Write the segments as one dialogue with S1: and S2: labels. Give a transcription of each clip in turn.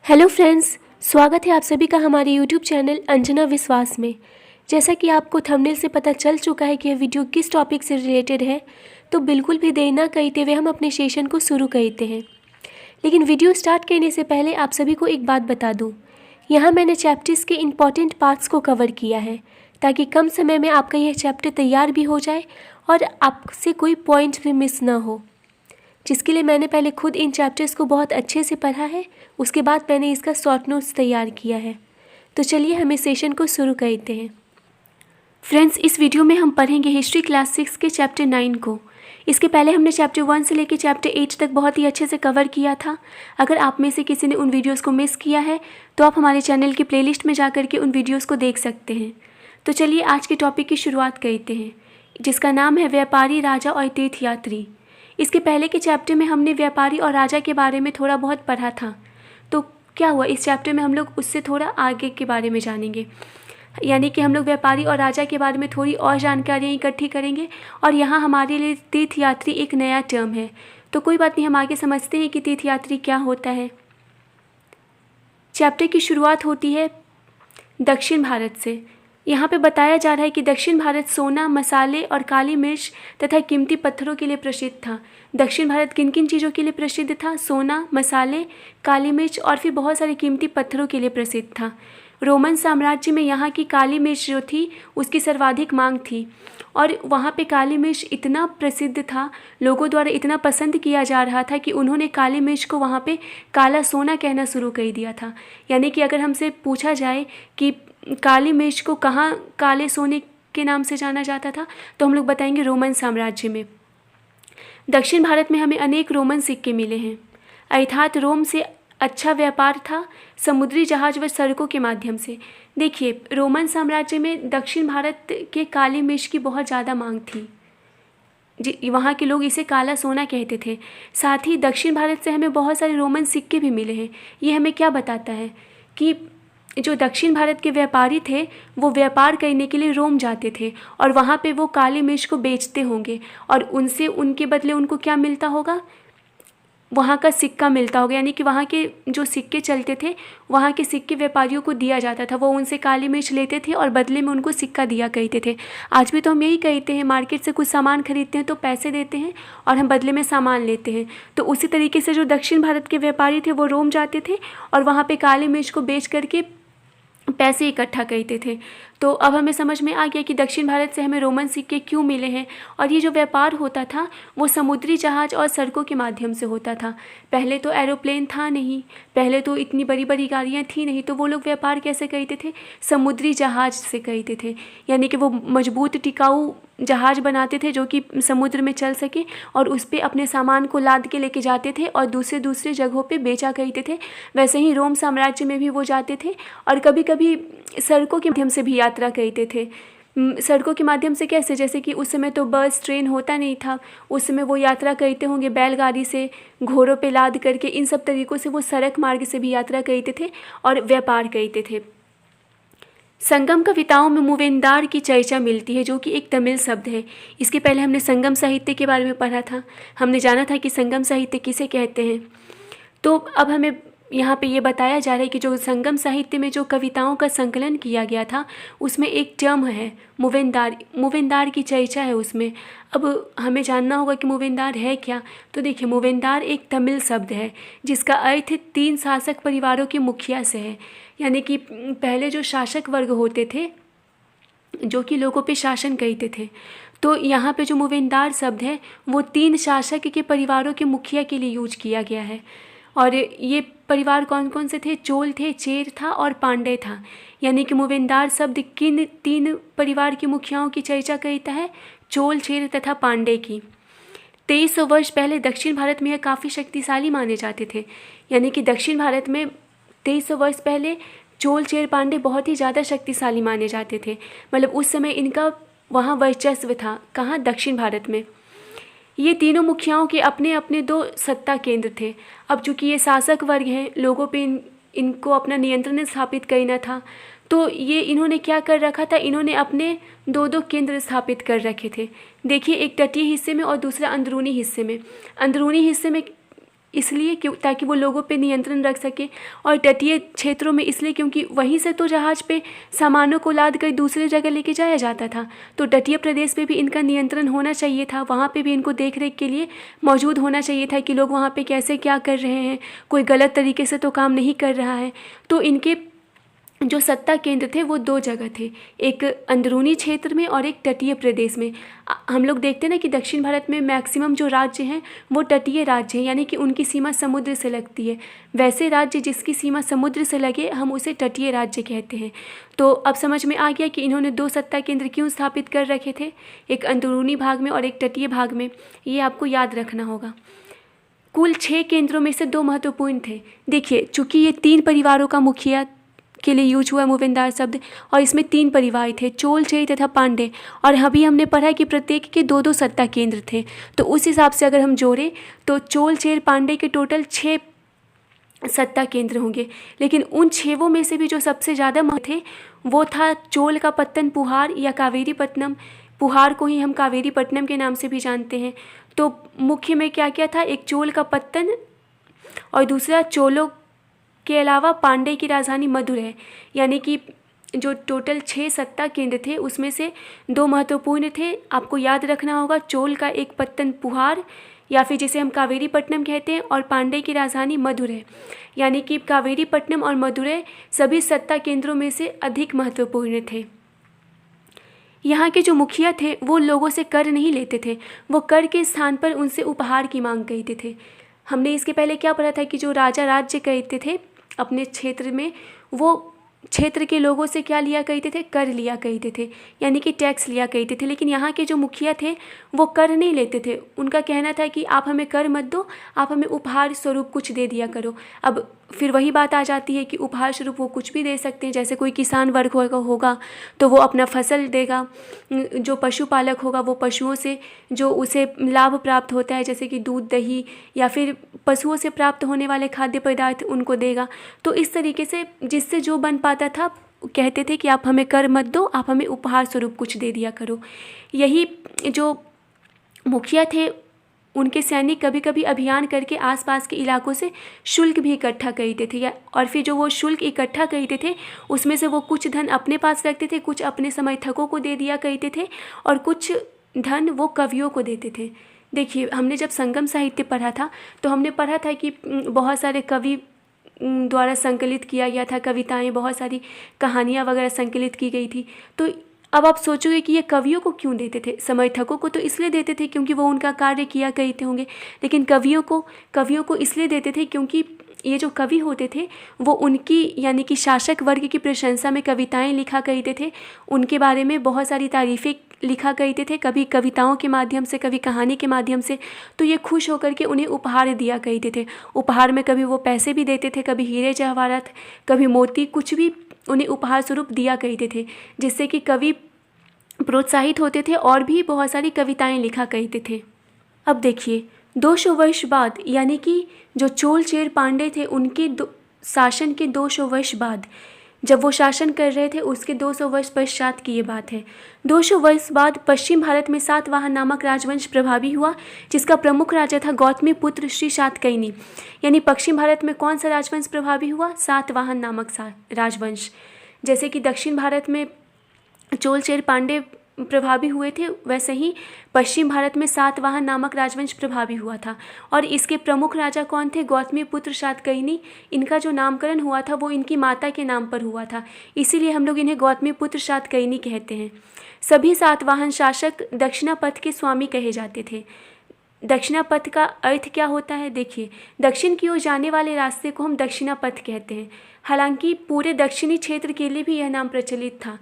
S1: Hello friends, स्वागत है आप सभी का हमारे यूट्यूब चैनल अंजना विश्वास में। जैसा कि आपको थंबनेल से पता चल चुका है कि यह वीडियो किस टॉपिक से रिलेटेड है, तो बिल्कुल भी देर ना करते हुए हम अपने सेशन को शुरू करते हैं। लेकिन वीडियो स्टार्ट करने से पहले आप सभी को एक बात बता दूं, यहाँ मैंने चैप्टर्स के इम्पॉर्टेंट पार्ट्स को कवर किया है ताकि कम समय में आपका यह चैप्टर तैयार भी हो जाए और आपसे कोई पॉइंट भी मिस ना हो, जिसके लिए मैंने पहले खुद इन चैप्टर्स को बहुत अच्छे से पढ़ा है। उसके बाद मैंने इसका शॉर्ट नोट्स तैयार किया है। तो चलिए हम इस सेशन को शुरू करते हैं। फ्रेंड्स, इस वीडियो में हम पढ़ेंगे हिस्ट्री क्लास 6 के चैप्टर 9 को। इसके पहले हमने चैप्टर 1 से लेकर चैप्टर 8 तक बहुत ही अच्छे से कवर किया था। अगर आप में से किसी ने उन वीडियोस को मिस किया है तो आप हमारे चैनल की प्लेलिस्ट में जाकर के उन वीडियोस को देख सकते हैं। तो चलिए आज के टॉपिक की शुरुआत करते हैं, जिसका नाम है व्यापारी, राजा और तीर्थयात्री। इसके पहले के चैप्टर में हमने व्यापारी और राजा के बारे में थोड़ा बहुत पढ़ा था। तो क्या हुआ, इस चैप्टर में हम लोग उससे थोड़ा आगे के बारे में जानेंगे, यानी कि हम लोग व्यापारी और राजा के बारे में थोड़ी और जानकारियाँ इकट्ठी करेंगे। और यहाँ हमारे लिए तीर्थयात्री एक नया टर्म है। तो कोई बात नहीं, हम आगे समझते हैं कि तीर्थयात्री क्या होता है। चैप्टर की शुरुआत होती है दक्षिण भारत से। यहाँ पे बताया जा रहा है कि दक्षिण भारत सोना, मसाले और काली मिर्च तथा कीमती पत्थरों के लिए प्रसिद्ध था। दक्षिण भारत किन किन चीज़ों के लिए प्रसिद्ध था? सोना, मसाले, काली मिर्च और फिर बहुत सारे कीमती पत्थरों के लिए प्रसिद्ध था। रोमन साम्राज्य में यहाँ की काली मिर्च जो थी उसकी सर्वाधिक मांग थी और वहाँ पे काली मिर्च इतना प्रसिद्ध था, लोगों द्वारा इतना पसंद किया जा रहा था कि उन्होंने काली मिर्च को वहाँ पे काला सोना कहना शुरू कर दिया था। यानी कि अगर हमसे पूछा जाए कि काली मिर्च को कहाँ काले सोने के नाम से जाना जाता था, तो हम लोग बताएंगे रोमन साम्राज्य में। दक्षिण भारत में हमें अनेक रोमन सिक्के मिले हैं, अर्थात रोम से अच्छा व्यापार था समुद्री जहाज व सड़कों के माध्यम से। देखिए, रोमन साम्राज्य में दक्षिण भारत के काली मिर्च की बहुत ज़्यादा मांग थी जी, वहाँ के लोग इसे काला सोना कहते थे। साथ ही दक्षिण भारत से हमें बहुत सारे रोमन सिक्के भी मिले हैं। ये हमें क्या बताता है कि जो दक्षिण भारत के व्यापारी थे वो व्यापार करने के लिए रोम जाते थे और वहाँ पे वो काली मिर्च को बेचते होंगे और उनसे उनके बदले उनको क्या मिलता होगा? वहाँ का सिक्का मिलता होगा। यानी कि वहाँ के जो सिक्के चलते थे, वहाँ के सिक्के व्यापारियों को दिया जाता था। वो उनसे काली मिर्च लेते थे और बदले में उनको सिक्का दिया करते थे। आज भी तो हम यही कहते हैं, मार्केट से कुछ सामान खरीदते हैं तो पैसे देते हैं और हम बदले में सामान लेते हैं। तो उसी तरीके से जो दक्षिण भारत के व्यापारी थे वो रोम जाते थे और वहाँ पर काली मिर्च को बेच करके पैसे इकट्ठा करते थे। तो अब हमें समझ में आ गया कि दक्षिण भारत से हमें रोमन सिक्के क्यों मिले हैं। और ये जो व्यापार होता था वो समुद्री जहाज और सड़कों के माध्यम से होता था। पहले तो एरोप्लेन था नहीं, पहले तो इतनी बड़ी बड़ी गाड़ियाँ थी नहीं, तो वो लोग व्यापार कैसे करते थे? समुद्री जहाज से करते थे। यानी कि वो मजबूत टिकाऊ जहाज बनाते थे जो कि समुद्र में चल सके और उस पर अपने सामान को लाद के लेके जाते थे और दूसरे दूसरे जगहों पे बेचा करते थे। वैसे ही रोम साम्राज्य में भी वो जाते थे और कभी कभी सड़कों के माध्यम से भी यात्रा करते थे। सड़कों के माध्यम से कैसे? जैसे कि उस समय तो बस ट्रेन होता नहीं था, उस समय वो यात्रा करते होंगे बैलगाड़ी से, घोड़ों पे लाद करके। इन सब तरीक़ों से वो सड़क मार्ग से भी यात्रा करते थे और व्यापार करते थे। संगम कविताओं में मूवेंदार की चर्चा मिलती है, जो कि एक तमिल शब्द है। इसके पहले हमने संगम साहित्य के बारे में पढ़ा था, हमने जाना था कि संगम साहित्य किसे कहते हैं। तो अब हमें यहाँ पे ये बताया जा रहा है कि जो संगम साहित्य में जो कविताओं का संकलन किया गया था उसमें एक टर्म है मूवेंदार। मूवेंदार की चर्चा है उसमें। अब हमें जानना होगा कि मूवेंदार है क्या। तो देखिए, मूवेंदार एक तमिल शब्द है जिसका अर्थ 3 शासक परिवारों के मुखिया से है। यानी कि पहले जो शासक वर्ग होते थे जो कि लोगों पे शासन करते थे, तो यहाँ पे जो मूवेंदार शब्द है वो 3 शासक के परिवारों के मुखिया के लिए यूज किया गया है। और ये परिवार कौन कौन से थे? चोल थे, चेर था और पांडे था। यानी कि मूवेंदार शब्द किन 3 परिवार के मुखियाओं की चर्चा करता है? चोल, चेर तथा पांडे की। 2300 वर्ष पहले दक्षिण भारत में यह काफ़ी शक्तिशाली माने जाते थे। यानी कि दक्षिण भारत में 2300 वर्ष पहले चोल, चेर, पांडे बहुत ही ज़्यादा शक्तिशाली माने जाते थे। मतलब उस समय इनका वहाँ वर्चस्व था। कहाँ? दक्षिण भारत में। ये तीनों मुखियाओं के अपने अपने 2 सत्ता केंद्र थे। अब चूँकि ये शासक वर्ग हैं, लोगों पे इनको अपना नियंत्रण स्थापित करना था, तो ये इन्होंने क्या कर रखा था? इन्होंने अपने 2-2 केंद्र स्थापित कर रखे थे। देखिए, एक तटीय हिस्से में और दूसरा अंदरूनी हिस्से में। अंदरूनी हिस्से में इसलिए क्यों, ताकि वो लोगों पे नियंत्रण रख सके, और तटीय क्षेत्रों में इसलिए क्योंकि वहीं से तो जहाज़ पे सामानों को लाद कर दूसरी जगह लेके जाया जाता था। तो तटीय प्रदेश पे भी इनका नियंत्रण होना चाहिए था, वहाँ पे भी इनको देख रेख के लिए मौजूद होना चाहिए था कि लोग वहाँ पे कैसे क्या कर रहे हैं, कोई गलत तरीके से तो काम नहीं कर रहा है। तो इनके जो सत्ता केंद्र थे वो 2 जगह थे, एक अंदरूनी क्षेत्र में और एक तटीय प्रदेश में। हम लोग देखते हैं ना कि दक्षिण भारत में मैक्सिमम जो राज्य हैं वो तटीय राज्य हैं, यानी कि उनकी सीमा समुद्र से लगती है। वैसे राज्य जिसकी सीमा समुद्र से लगे हम उसे तटीय राज्य कहते हैं। तो अब समझ में आ गया कि इन्होंने 2 सत्ता केंद्र क्यों स्थापित कर रखे थे, एक अंदरूनी भाग में और एक तटीय भाग में। ये आपको याद रखना होगा। कुल 6 केंद्रों में से 2 महत्वपूर्ण थे। देखिए, चूँकि ये 3 परिवारों का मुखिया के लिए यूज हुआ मूवेंदार शब्द, और इसमें 3 परिवार थे, चोल, चेर तथा पांडे। और अभी हमने पढ़ा कि प्रत्येक के 2-2 सत्ता केंद्र थे। तो उस हिसाब से अगर हम जोड़ें तो चोल, चेर, पांडे के टोटल 6 सत्ता केंद्र होंगे। लेकिन उन 6 में से भी जो सबसे ज़्यादा थे वो था चोल का पत्तन पुहार या कावेरीपट्टनम। पुहार को ही हम कावेरीपट्टनम के नाम से भी जानते हैं। तो मुख्य में क्या क्या था, एक चोल का पत्तन और दूसरा चोलों के अलावा पांडे की राजधानी मधुर है। यानी कि जो टोटल 6 सत्ता केंद्र थे उसमें से 2 महत्वपूर्ण थे। आपको याद रखना होगा, चोल का एक पत्तन पुहार या फिर जिसे हम कावेरीपट्टनम कहते हैं, और पांडे की राजधानी मदुरै। यानी कि कावेरीपट्टनम और मदुरै सभी सत्ता केंद्रों में से अधिक महत्वपूर्ण थे। यहाँ के जो मुखिया थे वो लोगों से कर नहीं लेते थे, वो कर के स्थान पर उनसे उपहार की मांग करते थे। हमने इसके पहले क्या पढ़ा था कि जो राजा राज्य करते थे अपने क्षेत्र में, वो क्षेत्र के लोगों से क्या लिया करते थे, कर लिया करते थे, यानी कि टैक्स लिया करते थे। लेकिन यहाँ के जो मुखिया थे वो कर नहीं लेते थे। उनका कहना था कि आप हमें कर मत दो, आप हमें उपहार स्वरूप कुछ दे दिया करो। अब फिर वही बात आ जाती है कि उपहार स्वरूप वो कुछ भी दे सकते हैं। जैसे कोई किसान वर्ग होगा तो वो अपना फसल देगा, जो पशुपालक होगा वो पशुओं से जो उसे लाभ प्राप्त होता है जैसे कि दूध, दही या फिर पशुओं से प्राप्त होने वाले खाद्य पदार्थ उनको देगा। तो इस तरीके से जिससे जो बन पाता था कहते थे कि आप हमें कर मत दो, आप हमें उपहार स्वरूप कुछ दे दिया करो। यही जो मुखिया थे उनके सैनिक कभी कभी अभियान करके आसपास के इलाकों से शुल्क भी इकट्ठा करते थे, और फिर जो वो शुल्क इकट्ठा करते थे उसमें से वो कुछ धन अपने पास रखते थे, कुछ अपने समर्थकों को दे दिया करते थे और कुछ धन वो कवियों को देते थे। देखिए, हमने जब संगम साहित्य पढ़ा था तो हमने पढ़ा था कि बहुत सारे कवि द्वारा संकलित किया गया था, कविताएं, बहुत सारी कहानियाँ वगैरह संकलित की गई थी। तो अब आप सोचोगे कि ये कवियों को क्यों देते थे? समर्थकों को तो इसलिए देते थे क्योंकि वो उनका कार्य किया करते होंगे, लेकिन कवियों को इसलिए देते थे क्योंकि ये जो कवि होते थे वो उनकी यानी कि शासक वर्ग की प्रशंसा में कविताएं लिखा करते थे, उनके बारे में बहुत सारी तारीफ़ें लिखा करते थे, कभी कविताओं के माध्यम से, कभी कहानी के माध्यम से। तो ये खुश होकर के उन्हें उपहार दिया करते थे। उपहार में कभी वो पैसे भी देते थे, कभी हीरे जवाहरात, कभी मोती, कुछ भी उन्हें उपहार स्वरूप दिया करते थे, जिससे कि कवि प्रोत्साहित होते थे और भी बहुत सारी कविताएं लिखा करते थे। अब देखिए, 200 वर्ष बाद, यानी कि जो चोल, चेर, पांडे थे उनके शासन के 200 वर्ष बाद, जब वो शासन कर रहे थे उसके 200 वर्ष पश्चात की ये बात है। 200 वर्ष बाद पश्चिम भारत में सातवाहन नामक राजवंश प्रभावी हुआ, जिसका प्रमुख राजा था गौतमी पुत्र श्री सातकर्णी। यानी पश्चिम भारत में कौन सा राजवंश प्रभावी हुआ? सातवाहन नामक राजवंश। जैसे कि दक्षिण भारत में चोल, चेर, पांडे प्रभावी हुए थे, वैसे ही पश्चिम भारत में सातवाहन नामक राजवंश प्रभावी हुआ था। और इसके प्रमुख राजा कौन थे? गौतमी पुत्र सातकर्णी। इनका जो नामकरण हुआ था वो इनकी माता के नाम पर हुआ था, इसीलिए हम लोग इन्हें गौतमी पुत्र सातकर्णी कहते हैं। सभी सातवाहन शासक दक्षिणापथ के स्वामी कहे जाते थे। दक्षिणापथ का अर्थ क्या होता है? देखिए, दक्षिण की ओर जाने वाले रास्ते को हम दक्षिणापथ कहते हैं। हालांकि पूरे दक्षिणी क्षेत्र के लिए भी यह नाम प्रचलित था।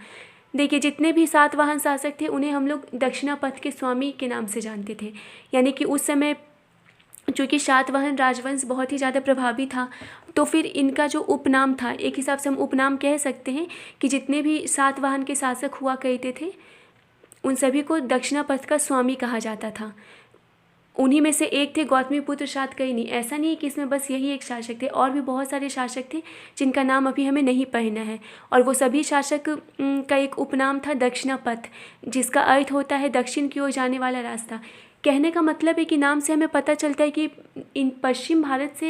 S1: देखिए, जितने भी सातवाहन शासक थे उन्हें हम लोग दक्षिणापथ के स्वामी के नाम से जानते थे। यानी कि उस समय चूँकि सातवाहन राजवंश बहुत ही ज़्यादा प्रभावी था, तो फिर इनका जो उपनाम था, एक हिसाब से हम उपनाम कह सकते हैं कि जितने भी सातवाहन के शासक हुआ करते थे उन सभी को दक्षिणापथ का स्वामी कहा जाता था। उन्हीं में से एक थे गौतमी पुत्र सातकर्णी। ऐसा नहीं है कि इसमें बस यही एक शासक थे, और भी बहुत सारे शासक थे जिनका नाम अभी हमें नहीं पढ़ना है। और वो सभी शासक का एक उपनाम था दक्षिणापथ, जिसका अर्थ होता है दक्षिण की ओर जाने वाला रास्ता। कहने का मतलब है कि नाम से हमें पता चलता है कि इन पश्चिम भारत से,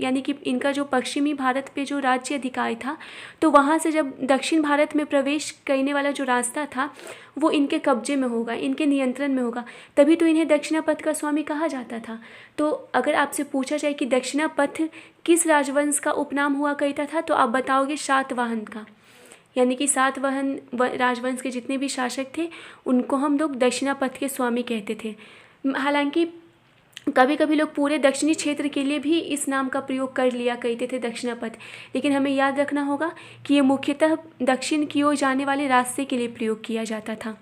S1: यानी कि इनका जो पश्चिमी भारत पे जो राज्य अधिकार था, तो वहाँ से जब दक्षिण भारत में प्रवेश करने वाला जो रास्ता था वो इनके कब्जे में होगा, इनके नियंत्रण में होगा, तभी तो इन्हें दक्षिणापथ का स्वामी कहा जाता था। तो अगर आपसे पूछा जाए कि दक्षिणापथ किस राजवंश का उपनाम हुआ करता था, तो आप बताओगे सातवाहन का। यानी कि सातवाहन राजवंश के जितने भी शासक थे उनको हम लोग दक्षिणापथ के स्वामी कहते थे। हालांकि कभी कभी लोग पूरे दक्षिणी क्षेत्र के लिए भी इस नाम का प्रयोग कर लिया करते थे दक्षिणापथ, लेकिन हमें याद रखना होगा कि ये मुख्यतः दक्षिण की ओर जाने वाले रास्ते के लिए प्रयोग किया जाता था।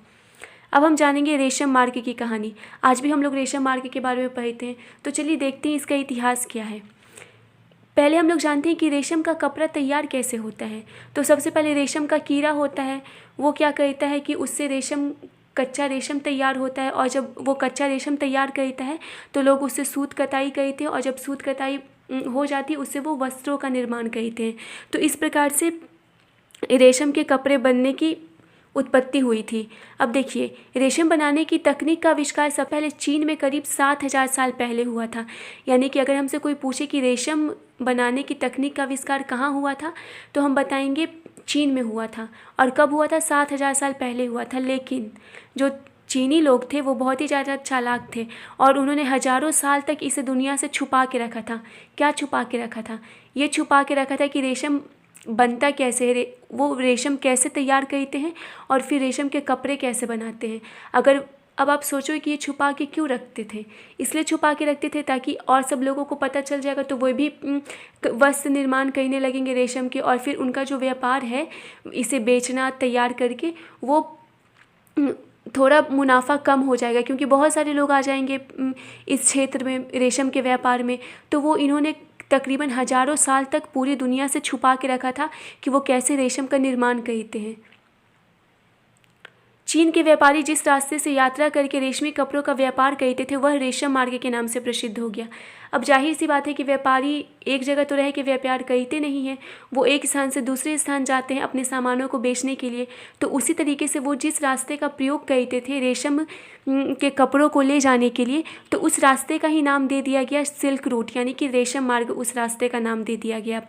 S1: अब हम जानेंगे रेशम मार्ग की कहानी। आज भी हम लोग रेशम मार्ग के बारे में पढ़ते हैं, तो चलिए देखते हैं इसका इतिहास क्या है। पहले हम लोग जानते हैं कि रेशम का कपड़ा तैयार कैसे होता है। तो सबसे पहले रेशम का कीड़ा होता है, वो क्या करता है कि उससे रेशम, कच्चा रेशम तैयार होता है, और जब वो कच्चा रेशम तैयार करता है तो लोग उससे सूत कताई करते हैं, और जब सूत कताई हो जाती है उससे वो वस्त्रों का निर्माण करते हैं। तो इस प्रकार से रेशम के कपड़े बनने की उत्पत्ति हुई थी। अब देखिए, रेशम बनाने की तकनीक का आविष्कार सबसे पहले चीन में करीब 7000 साल पहले हुआ था। यानी कि अगर हमसे कोई पूछे कि रेशम बनाने की तकनीक का आविष्कार कहाँ हुआ था, तो हम बताएंगे चीन में हुआ था। और कब हुआ था? 7000 साल पहले हुआ था। लेकिन जो चीनी लोग थे वो बहुत ही ज़्यादा चालाक थे, और उन्होंने हज़ारों साल तक इसे दुनिया से छुपा के रखा था। क्या छुपा के रखा था? ये छुपा के रखा था कि रेशम बनता कैसे है, वो रेशम कैसे तैयार करते हैं, और फिर रेशम के कपड़े कैसे बनाते हैं। अब आप सोचो कि ये छुपा के क्यों रखते थे? इसलिए छुपा के रखते थे ताकि और सब लोगों को पता चल जाएगा तो वो भी वस्त्र निर्माण करने लगेंगे रेशम के, और फिर उनका जो व्यापार है इसे बेचना तैयार करके, वो थोड़ा मुनाफा कम हो जाएगा, क्योंकि बहुत सारे लोग आ जाएंगे इस क्षेत्र में रेशम के व्यापार में। तो वो इन्होंने तकरीबन हज़ारों साल तक पूरी दुनिया से छुपा के रखा था कि वो कैसे रेशम का निर्माण करते हैं। चीन के व्यापारी जिस रास्ते से यात्रा करके रेशमी कपड़ों का व्यापार करते थे वह रेशम मार्ग के नाम से प्रसिद्ध हो गया। अब जाहिर सी बात है कि व्यापारी एक जगह तो रह के व्यापार करते नहीं हैं, वो एक स्थान से दूसरे स्थान जाते हैं अपने सामानों को बेचने के लिए। तो उसी तरीके से वो जिस रास्ते का प्रयोग करते थे रेशम के कपड़ों को ले जाने के लिए, तो उस रास्ते का ही नाम दे दिया गया सिल्क रूट, यानी कि रेशम मार्ग उस रास्ते का नाम दे दिया गया।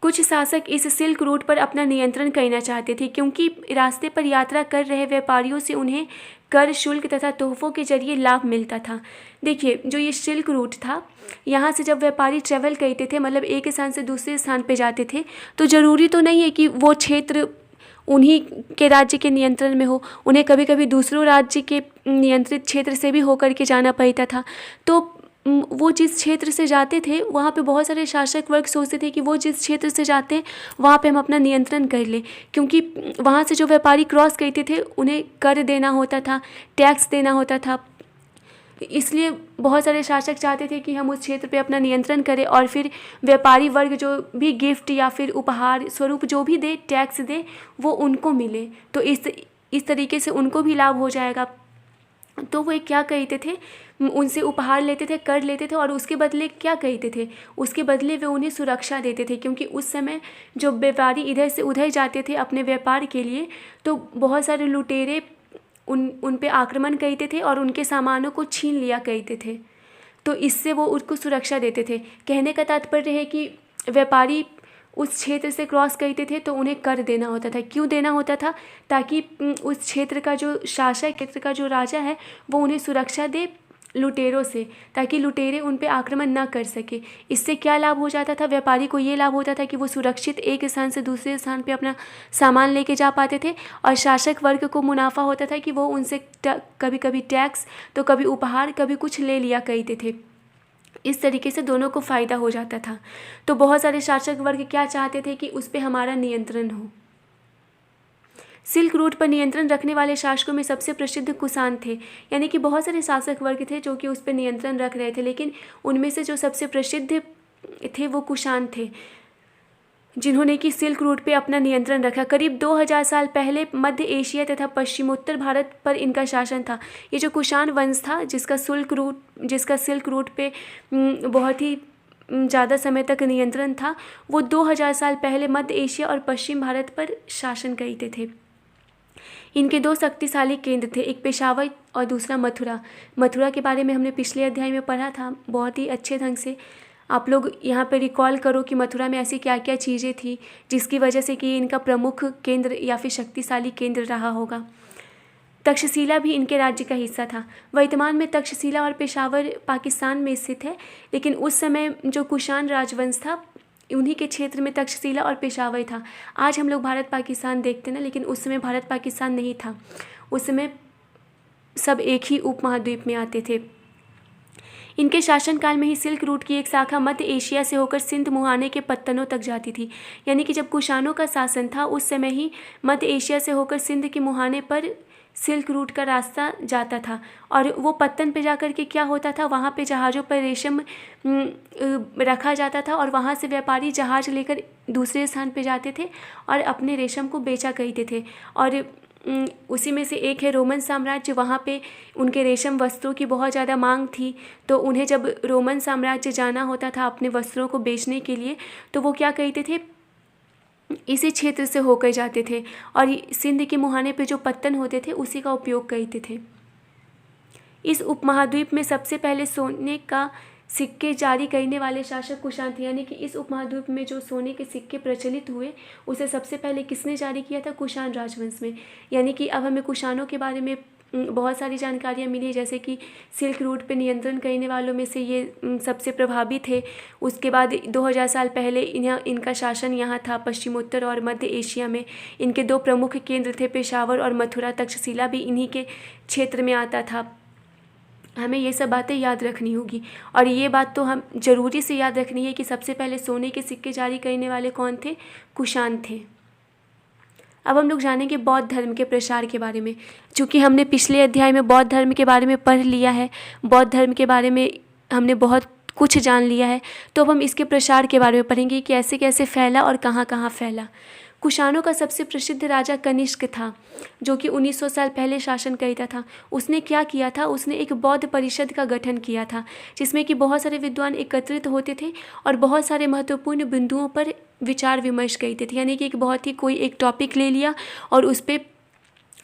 S1: कुछ शासक इस सिल्क रूट पर अपना नियंत्रण करना चाहते थे, क्योंकि रास्ते पर यात्रा कर रहे व्यापारियों से उन्हें कर, शुल्क तथा तोहफों के जरिए लाभ मिलता था। देखिए, जो ये सिल्क रूट था, यहाँ से जब व्यापारी ट्रेवल करते थे, मतलब एक स्थान से दूसरे स्थान पे जाते थे, तो ज़रूरी तो नहीं है कि वो क्षेत्र उन्हीं के राज्य के नियंत्रण में हो, उन्हें कभी कभी दूसरों राज्य के नियंत्रित क्षेत्र से भी होकर के जाना पड़ता था। तो वो जिस क्षेत्र से जाते थे वहाँ पे बहुत सारे शासक वर्ग सोचते थे कि वो जिस क्षेत्र से जाते हैं वहाँ पे हम अपना नियंत्रण कर लें, क्योंकि वहाँ से जो व्यापारी क्रॉस करते थे उन्हें कर देना होता था, टैक्स देना होता था। इसलिए बहुत सारे शासक चाहते थे कि हम उस क्षेत्र पे अपना नियंत्रण करें, और फिर व्यापारी वर्ग जो भी गिफ्ट या फिर उपहार स्वरूप जो भी दे, टैक्स दे, वो उनको मिले। तो इस तरीके से उनको भी लाभ हो जाएगा। तो वो क्या कहते थे, उनसे उपहार लेते थे, कर लेते थे, और उसके बदले क्या कहते थे, उसके बदले वे उन्हें सुरक्षा देते थे। क्योंकि उस समय जो व्यापारी इधर से उधर जाते थे अपने व्यापार के लिए, तो बहुत सारे लुटेरे उन पे आक्रमण करते थे और उनके सामानों को छीन लिया करते थे। तो इससे वो उसको सुरक्षा देते थे। कहने का तात्पर्य है कि व्यापारी उस क्षेत्र से क्रॉस करते थे तो उन्हें कर देना होता था। क्यों देना होता था? ताकि उस क्षेत्र का जो शासक, क्षेत्र का जो राजा है, वो उन्हें सुरक्षा दे लुटेरों से, ताकि लुटेरे उन पे आक्रमण ना कर सके। इससे क्या लाभ हो जाता था? व्यापारी को ये लाभ होता था कि वो सुरक्षित एक स्थान से दूसरे स्थान पे अपना सामान लेके जा पाते थे, और शासक वर्ग को मुनाफा होता था कि वो उनसे कभी कभी टैक्स, तो कभी उपहार, कभी कुछ ले लिया करते थे। इस तरीके से दोनों को फ़ायदा हो जाता था। तो बहुत सारे शासक वर्ग क्या चाहते थे कि उस पर हमारा नियंत्रण हो। सिल्क रूट पर नियंत्रण रखने वाले शासकों में सबसे प्रसिद्ध कुषाण थे। यानी कि बहुत सारे शासक वर्ग थे जो कि उस पर नियंत्रण रख रहे थे, लेकिन उनमें से जो सबसे प्रसिद्ध थे वो कुषाण थे, जिन्होंने कि सिल्क रूट पे अपना नियंत्रण रखा। करीब 2000 साल पहले मध्य एशिया तथा पश्चिमोत्तर भारत पर इनका शासन था। ये जो कुषाण वंश था, जिसका सिल्क रूट पे बहुत ही ज़्यादा समय तक नियंत्रण था, वो 2000 साल पहले मध्य एशिया और पश्चिम भारत पर शासन करते थे। इनके दो शक्तिशाली केंद्र थे, एक पेशावर और दूसरा मथुरा। मथुरा के बारे में हमने पिछले अध्याय में पढ़ा था बहुत ही अच्छे ढंग से। आप लोग यहाँ पे रिकॉल करो कि मथुरा में ऐसी क्या क्या चीज़ें थी जिसकी वजह से कि इनका प्रमुख केंद्र या फिर शक्तिशाली केंद्र रहा होगा। तक्षशिला भी इनके राज्य का हिस्सा था। वर्तमान में तक्षशिला और पेशावर पाकिस्तान में स्थित है, लेकिन उस समय जो कुषाण राजवंश था उन्हीं के क्षेत्र में तक्षशिला और पेशावर था। आज हम लोग भारत पाकिस्तान देखते ना, लेकिन उस समय भारत पाकिस्तान नहीं था। उस समय सब एक ही उपमहाद्वीप में आते थे। इनके शासनकाल में ही सिल्क रूट की एक शाखा मध्य एशिया से होकर सिंध मुहाने के पत्तनों तक जाती थी। यानी कि जब कुषाणों का शासन था उस समय ही मध्य एशिया से होकर सिंध के मुहाने पर सिल्क रूट का रास्ता जाता था, और वो पत्तन पे जाकर के क्या होता था, वहाँ पे जहाज़ों पर रेशम रखा जाता था और वहाँ से व्यापारी जहाज़ लेकर दूसरे स्थान पे जाते थे और अपने रेशम को बेचा करते थे। और उसी में से एक है रोमन साम्राज्य। वहाँ पे उनके रेशम वस्त्रों की बहुत ज़्यादा मांग थी, तो उन्हें जब रोमन साम्राज्य जाना होता था अपने वस्त्रों को बेचने के लिए, तो वो क्या कहते थे, इसी क्षेत्र से होकर जाते थे और सिंध के मुहाने पे जो पत्तन होते थे उसी का उपयोग करते थे। इस उपमहाद्वीप में सबसे पहले सोने का सिक्के जारी करने वाले शासक कुषाण थे। यानी कि इस उपमहाद्वीप में जो सोने के सिक्के प्रचलित हुए उसे सबसे पहले किसने जारी किया था, कुषाण राजवंश में। यानी कि अब हमें कुषाणों के बारे में बहुत सारी जानकारियाँ मिली, जैसे कि सिल्क रूट पे नियंत्रण करने वालों में से ये सबसे प्रभावी थे। उसके बाद 2000 साल पहले इनका शासन यहाँ था पश्चिमोत्तर और मध्य एशिया में। इनके दो प्रमुख केंद्र थे, पेशावर और मथुरा। तक्षशिला भी इन्हीं के क्षेत्र में आता था। हमें ये सब बातें याद रखनी होगी, और ये बात तो हम ज़रूरी से याद रखनी है कि सबसे पहले सोने के सिक्के जारी करने वाले कौन थे, कुषाण थे। अब हम लोग जानेंगे बौद्ध धर्म के प्रसार के बारे में। चूँकि हमने पिछले अध्याय में बौद्ध धर्म के बारे में पढ़ लिया है, बौद्ध धर्म के बारे में हमने बहुत कुछ जान लिया है, तो अब हम इसके प्रसार के बारे में पढ़ेंगे कि कैसे कैसे फैला और कहाँ कहाँ फैला। कुषाणों का सबसे प्रसिद्ध राजा कनिष्क था, जो कि 1900 साल पहले शासन करता था। उसने क्या किया था, उसने एक बौद्ध परिषद का गठन किया था, जिसमें कि बहुत सारे विद्वान एकत्रित होते थे और बहुत सारे महत्वपूर्ण बिंदुओं पर विचार विमर्श करते थे। यानी कि एक बहुत ही कोई एक टॉपिक ले लिया और उस पर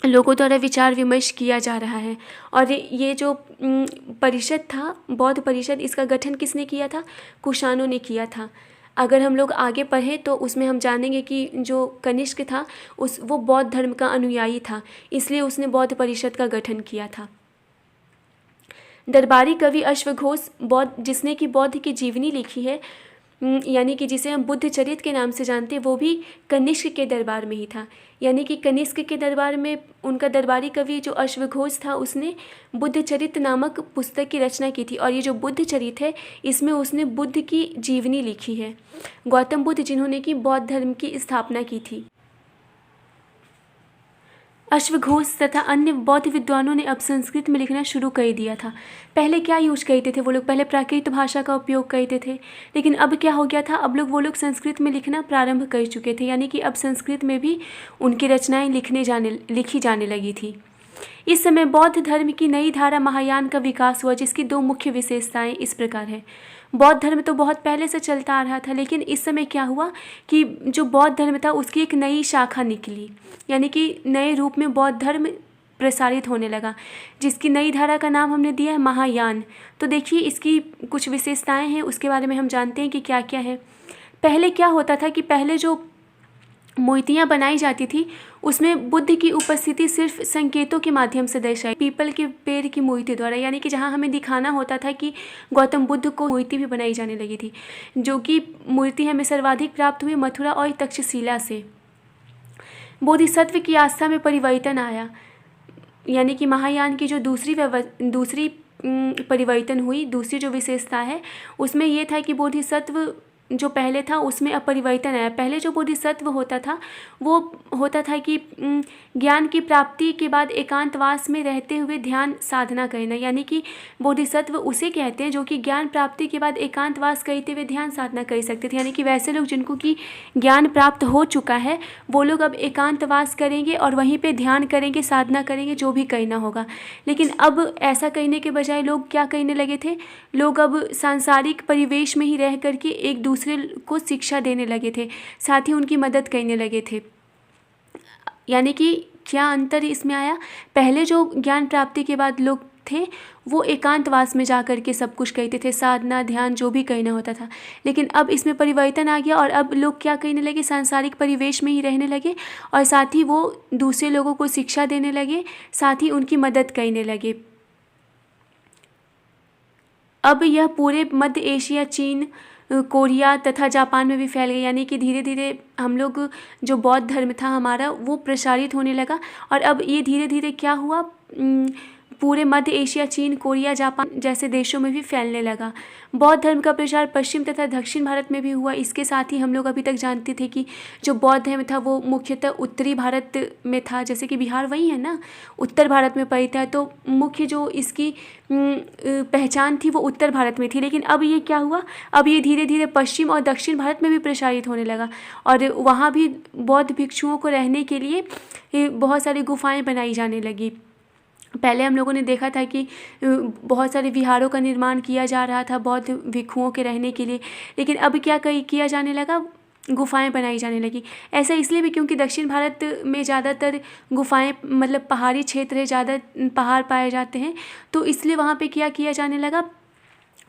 S1: लोगों द्वारा विचार विमर्श किया जा रहा है। और ये जो परिषद था, बौद्ध परिषद, इसका गठन किसने किया था, कुषाणों ने किया था। अगर हम लोग आगे पढ़ें तो उसमें हम जानेंगे कि जो कनिष्क था वो बौद्ध धर्म का अनुयायी था, इसलिए उसने बौद्ध परिषद का गठन किया था। दरबारी कवि अश्वघोष जिसने कि बौद्ध की जीवनी लिखी है, यानी कि जिसे हम बुद्ध चरित के नाम से जानते हैं, वो भी कनिष्क के दरबार में ही था। यानी कि कनिष्क के दरबार में उनका दरबारी कवि जो अश्वघोष था उसने बुद्ध चरित नामक पुस्तक की रचना की थी। और ये जो बुद्ध चरित है इसमें उसने बुद्ध की जीवनी लिखी है, गौतम बुद्ध जिन्होंने कि बौद्ध धर्म की स्थापना की थी। अश्वघोष तथा अन्य बौद्ध विद्वानों ने अब संस्कृत में लिखना शुरू कर दिया था। पहले क्या यूज करते थे वो लोग, पहले प्राकृत भाषा का उपयोग करते थे, लेकिन अब क्या हो गया था, अब वो लोग संस्कृत में लिखना प्रारंभ कर चुके थे। यानी कि अब संस्कृत में भी उनकी रचनाएं लिखी जाने लगी थी। इस समय बौद्ध धर्म की नई धारा महायान का विकास हुआ, जिसकी दो मुख्य विशेषताएं इस प्रकार है। बौद्ध धर्म तो बहुत पहले से चलता आ रहा था, लेकिन इस समय क्या हुआ कि जो बौद्ध धर्म था उसकी एक नई शाखा निकली, यानी कि नए रूप में बौद्ध धर्म प्रसारित होने लगा, जिसकी नई धारा का नाम हमने दिया है महायान। तो देखिए इसकी कुछ विशेषताएं हैं, उसके बारे में हम जानते हैं कि क्या क्या है। पहले क्या होता था कि पहले जो मूर्तियाँ बनाई जाती थी उसमें बुद्ध की उपस्थिति सिर्फ संकेतों के माध्यम से दर्शाई, पीपल के पेड़ की मूर्ति द्वारा। यानी कि जहाँ हमें दिखाना होता था कि गौतम बुद्ध को मूर्ति भी बनाई जाने लगी थी, जो कि मूर्ति हमें सर्वाधिक प्राप्त हुई मथुरा और तक्षशिला से। बोधिसत्व की आस्था में परिवर्तन आया, यानी कि महायान की जो दूसरी परिवर्तन हुई, दूसरी जो विशेषता है उसमें ये था कि बोधिसत्व जो पहले था उसमें अब परिवर्तन आया। पहले जो बोधिसत्व होता था वो होता था कि ज्ञान की प्राप्ति के बाद एकांतवास में रहते हुए ध्यान साधना करना, यानी कि बोधिसत्व उसे कहते हैं जो कि ज्ञान प्राप्ति के बाद एकांतवास करते हुए ध्यान साधना कर सकते थे। यानी कि वैसे लोग जिनको कि ज्ञान प्राप्त हो चुका है वो लोग अब एकांतवास करेंगे और वहीं पर ध्यान करेंगे, साधना करेंगे, जो भी करना होगा। लेकिन अब ऐसा करने के बजाय लोग क्या करने लगे थे, लोग अब सांसारिक परिवेश में ही रह करके एक दूसरे को शिक्षा देने लगे थे, साथ ही उनकी मदद करने लगे थे। यानी कि क्या अंतर इसमें आया? पहले जो ज्ञान प्राप्ति के बाद लोग थे वो एकांतवास में जा कर के सब कुछ कहते थे, साधना ध्यान जो भी कहना होता था। लेकिन अब इसमें परिवर्तन आ गया और अब लोग क्या कहने लगे, सांसारिक परिवेश में ही रहने लगे और साथ ही वो दूसरे लोगों को शिक्षा देने लगे, साथ ही उनकी मदद करने लगे। अब यह पूरे मध्य एशिया, चीन, कोरिया तथा जापान में भी फैल गई, यानी कि धीरे धीरे हम लोग जो बौद्ध धर्म था हमारा वो प्रसारित होने लगा। और अब ये धीरे धीरे क्या हुआ, पूरे मध्य एशिया, चीन, कोरिया, जापान जैसे देशों में भी फैलने लगा। बौद्ध धर्म का प्रचार पश्चिम तथा दक्षिण भारत में भी हुआ। इसके साथ ही हम लोग अभी तक जानते थे कि जो बौद्ध धर्म था वो मुख्यतः उत्तरी भारत में था, जैसे कि बिहार वही है ना, उत्तर भारत में पड़ता है, तो मुख्य जो इसकी पहचान थी वो उत्तर भारत में थी। लेकिन अब ये क्या हुआ, अब ये धीरे धीरे पश्चिम और दक्षिण भारत में भी प्रसारित होने लगा और वहाँ भी बौद्ध भिक्षुओं को रहने के लिए बहुत सारी गुफाएँ बनाई जाने लगी। पहले हम लोगों ने देखा था कि बहुत सारे विहारों का निर्माण किया जा रहा था बौद्ध भिक्षुओं के रहने के लिए, लेकिन अब क्या किया जाने लगा, गुफाएं बनाई जाने लगी। ऐसा इसलिए भी क्योंकि दक्षिण भारत में ज़्यादातर गुफाएं, मतलब पहाड़ी क्षेत्र है, ज़्यादा पहाड़ पाए जाते हैं, तो इसलिए वहाँ पे क्या किया जाने लगा,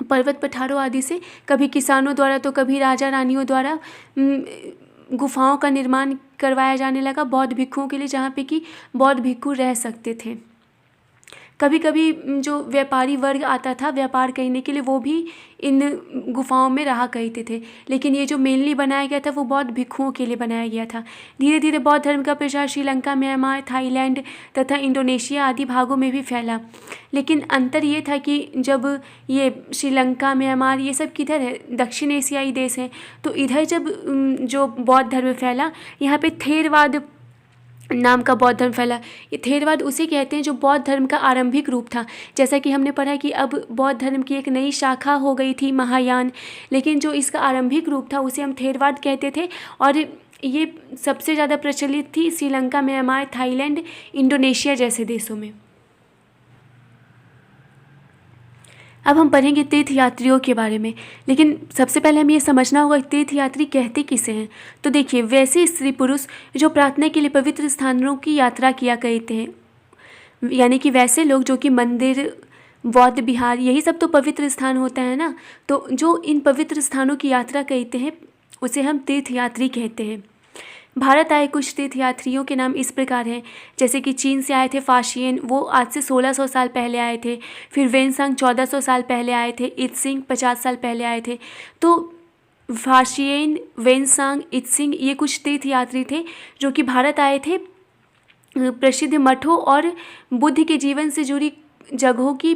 S1: पर्वत पठारों आदि से कभी किसानों द्वारा तो कभी राजा रानियों द्वारा गुफाओं का निर्माण करवाया जाने लगा बौद्ध भिक्षुओं के लिए, जहाँ पे कि बौद्ध भिक्षु रह सकते थे। कभी कभी जो व्यापारी वर्ग आता था व्यापार करने के लिए वो भी इन गुफाओं में रहा करते थे, लेकिन ये जो मेनली बनाया गया था वो बौद्ध भिक्षुओं के लिए बनाया गया था। धीरे धीरे बौद्ध धर्म का प्रचार श्रीलंका, म्यांमार, थाईलैंड तथा इंडोनेशिया आदि भागों में भी फैला। लेकिन अंतर ये था कि जब ये श्रीलंका, म्यांमार ये सब किधर है, दक्षिण एशियाई देश हैं, तो इधर जब जो बौद्ध धर्म फैला, यहाँ पे थेरवाद नाम का बौद्ध धर्म फैला। ये थेरवाद उसे कहते हैं जो बौद्ध धर्म का आरंभिक रूप था। जैसा कि हमने पढ़ा कि अब बौद्ध धर्म की एक नई शाखा हो गई थी महायान, लेकिन जो इसका आरंभिक रूप था उसे हम थेरवाद कहते थे और ये सबसे ज़्यादा प्रचलित थी श्रीलंका, म्यांमार, थाईलैंड, इंडोनेशिया जैसे देशों में। अब हम पढ़ेंगे तीर्थयात्रियों के बारे में, लेकिन सबसे पहले हमें ये समझना होगा तीर्थयात्री कहते किसे हैं। तो देखिए, वैसे स्त्री पुरुष जो प्रार्थना के लिए पवित्र स्थानों की यात्रा किया करते हैं, यानी कि वैसे लोग जो कि मंदिर, बौद्ध विहार, यही सब तो पवित्र स्थान होता है ना, तो जो इन पवित्र स्थानों की यात्रा करते हैं उसे हम तीर्थयात्री कहते हैं। भारत आए कुछ तीर्थयात्रियों के नाम इस प्रकार हैं, जैसे कि चीन से आए थे फाशियन, वो आज से 1600 साल पहले आए थे। फिर वेनसांग 1400 साल पहले आए थे। इत्सिंग 50 साल पहले आए थे। तो फाशियन, वेनसांग, इत्सिंग ये कुछ तीर्थयात्री थे जो कि भारत आए थे प्रसिद्ध मठों और बुद्ध के जीवन से जुड़ी जगहों की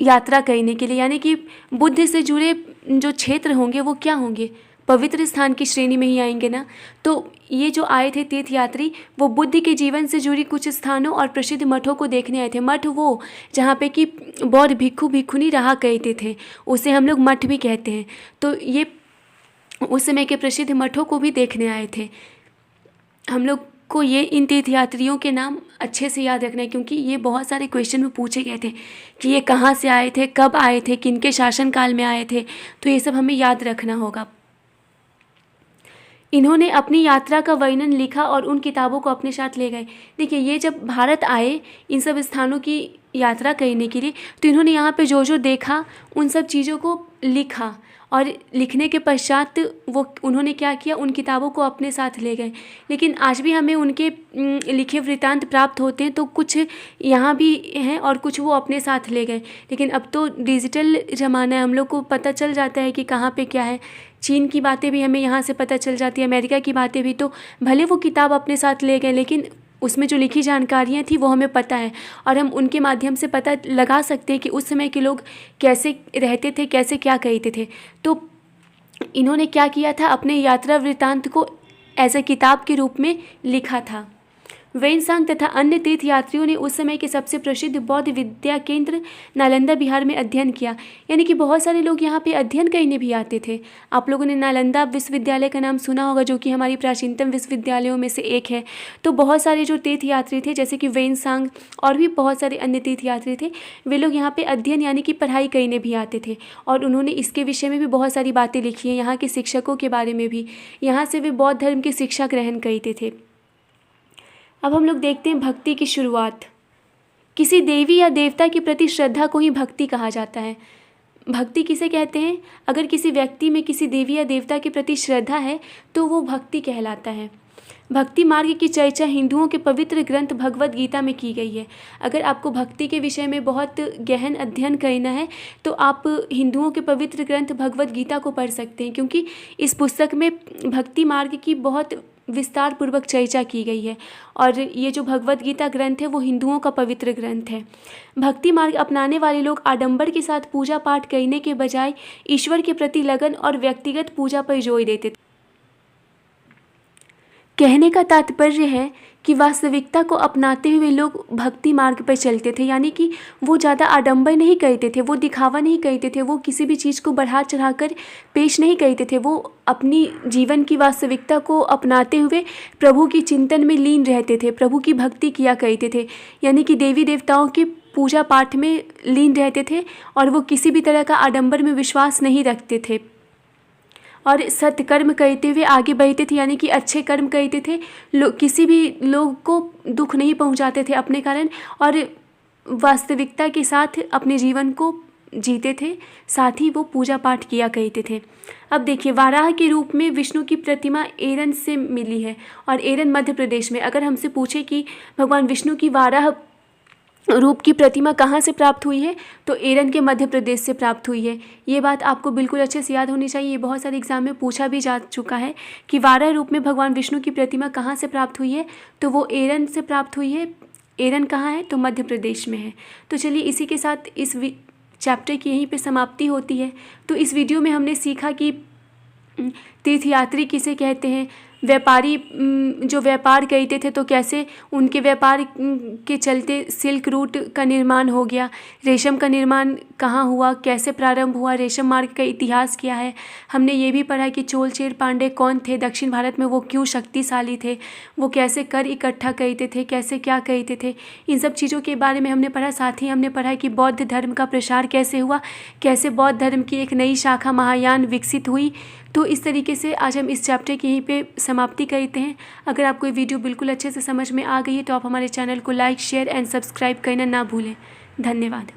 S1: यात्रा करने के लिए, यानी कि बुद्ध से जुड़े जो क्षेत्र होंगे वो क्या होंगे, पवित्र स्थान की श्रेणी में ही आएंगे ना। तो ये जो आए थे तीर्थयात्री वो बुद्ध के जीवन से जुड़ी कुछ स्थानों और प्रसिद्ध मठों को देखने आए थे। मठ वो जहाँ पे कि बौद्ध भिक्षु भिक्षुनी रहा करते थे, उसे हम लोग मठ भी कहते हैं। तो ये उस समय के प्रसिद्ध मठों को भी देखने आए थे। हम लोग को ये इन तीर्थयात्रियों के नाम अच्छे से याद रखना है, क्योंकि ये बहुत सारे क्वेश्चन में पूछे गए थे कि ये कहाँ से आए थे, कब आए थे, किनके शासनकाल में आए थे, तो ये सब हमें याद रखना होगा। इन्होंने अपनी यात्रा का वर्णन लिखा और उन किताबों को अपने साथ ले गए। देखिए, ये जब भारत आए इन सब स्थानों की यात्रा करने के लिए, तो इन्होंने यहाँ पे जो जो देखा उन सब चीज़ों को लिखा और लिखने के पश्चात वो उन्होंने क्या किया, उन किताबों को अपने साथ ले गए। लेकिन आज भी हमें उनके लिखे वृत्तांत प्राप्त होते हैं, तो कुछ यहाँ भी हैं और कुछ वो अपने साथ ले गए। लेकिन अब तो डिजिटल ज़माना है, हम लोग को पता चल जाता है कि कहाँ पे क्या है। चीन की बातें भी हमें यहाँ से पता चल जाती है, अमेरिका की बातें भी। तो भले वो किताब अपने साथ ले गए, लेकिन उसमें जो लिखी जानकारियाँ थी वो हमें पता है और हम उनके माध्यम से पता लगा सकते हैं कि उस समय के लोग कैसे रहते थे, कैसे क्या कहते थे। तो इन्होंने क्या किया था, अपने यात्रा वृत्तांत को एज ए किताब के रूप में लिखा था। वेनसांग तथा अन्य तीर्थयात्रियों ने उस समय के सबसे प्रसिद्ध बौद्ध विद्या केंद्र नालंदा बिहार में अध्ययन किया। यानी कि बहुत सारे लोग यहाँ पे अध्ययन करने भी आते थे। आप लोगों ने नालंदा विश्वविद्यालय का नाम सुना होगा, जो कि हमारी प्राचीनतम विश्वविद्यालयों में से एक है। तो बहुत सारे जो तीर्थयात्री थे, जैसे कि वेनसांग और भी बहुत सारे अन्य तीर्थयात्री थे, वे लोग यहाँ पर अध्ययन यानी कि पढ़ाई करने भी आते थे और उन्होंने इसके विषय में भी बहुत सारी बातें लिखी हैं। यहाँ के शिक्षकों के बारे में भी, यहाँ से वे बौद्ध धर्म की शिक्षा ग्रहण करते थे। अब हम लोग देखते हैं भक्ति की शुरुआत। किसी देवी या देवता के प्रति श्रद्धा को ही भक्ति कहा जाता है। भक्ति किसे कहते हैं? अगर किसी व्यक्ति में किसी देवी या देवता के प्रति श्रद्धा है तो वो भक्ति कहलाता है। भक्ति मार्ग की चर्चा हिंदुओं के पवित्र ग्रंथ भगवद गीता में की गई है। अगर आपको भक्ति के विषय में बहुत गहन अध्ययन करना है तो आप हिंदुओं के पवित्र ग्रंथ भगवद गीता को पढ़ सकते हैं, क्योंकि इस पुस्तक में भक्ति मार्ग की बहुत विस्तार पूर्वक चर्चा की गई है। और ये जो भगवद गीता ग्रंथ है वो हिंदुओं का पवित्र ग्रंथ है। भक्ति मार्ग अपनाने वाले लोग आडंबर के साथ पूजा पाठ करने के बजाय ईश्वर के प्रति लगन और व्यक्तिगत पूजा पर जोर देते थे। कहने का तात्पर्य है कि वास्तविकता को अपनाते हुए लोग भक्ति मार्ग पर चलते थे, यानी कि वो ज़्यादा आडंबर नहीं करते थे, वो दिखावा नहीं करते थे, वो किसी भी चीज़ को बढ़ा चढ़ाकर पेश नहीं करते थे। वो अपनी जीवन की वास्तविकता को अपनाते हुए प्रभु की चिंतन में लीन रहते थे, प्रभु की भक्ति किया करते थे, यानी कि देवी देवताओं के पूजा पाठ में लीन रहते थे और वो किसी भी तरह का आडंबर में विश्वास नहीं रखते थे और सत्कर्म करते हुए आगे बढ़ते थे, यानी कि अच्छे कर्म करते थे। किसी भी लोग को दुख नहीं पहुंचाते थे अपने कारण और वास्तविकता के साथ अपने जीवन को जीते थे, साथ ही वो पूजा पाठ किया करते थे। अब देखिए, वाराह के रूप में विष्णु की प्रतिमा एरन से मिली है और एरन मध्य प्रदेश में। अगर हमसे पूछे कि भगवान विष्णु की वाराह रूप की प्रतिमा कहाँ से प्राप्त हुई है तो एरन के मध्य प्रदेश से प्राप्त हुई है। ये बात आपको बिल्कुल अच्छे से याद होनी चाहिए। ये बहुत सारे एग्जाम में पूछा भी जा चुका है कि वाराह रूप में भगवान विष्णु की प्रतिमा कहाँ से प्राप्त हुई है, तो वो एरन से प्राप्त हुई है। एरन कहाँ है? तो मध्य प्रदेश में है। तो चलिए, इसी के साथ इस चैप्टर की यहीं पे समाप्ति होती है। तो इस वीडियो में हमने सीखा कि तीर्थयात्री किसे कहते हैं, व्यापारी जो व्यापार करते थे तो कैसे उनके व्यापार के चलते सिल्क रूट का निर्माण हो गया, रेशम का निर्माण कहाँ हुआ, कैसे प्रारंभ हुआ, रेशम मार्ग का इतिहास क्या है। हमने ये भी पढ़ा कि चोल चेर पांडे कौन थे, दक्षिण भारत में वो क्यों शक्तिशाली थे, वो कैसे कर इकट्ठा करते थे, कैसे क्या करते थे, इन सब चीज़ों के बारे में हमने पढ़ा। साथ ही हमने पढ़ा कि बौद्ध धर्म का प्रसार कैसे हुआ, कैसे बौद्ध धर्म की एक नई शाखा महायान विकसित हुई। तो इस तरीके से आज हम इस चैप्टर की यहीं पे समाप्ति करते हैं। अगर आपको ये वीडियो बिल्कुल अच्छे से समझ में आ गई है तो आप हमारे चैनल को लाइक, शेयर एंड सब्सक्राइब करना ना भूलें। धन्यवाद।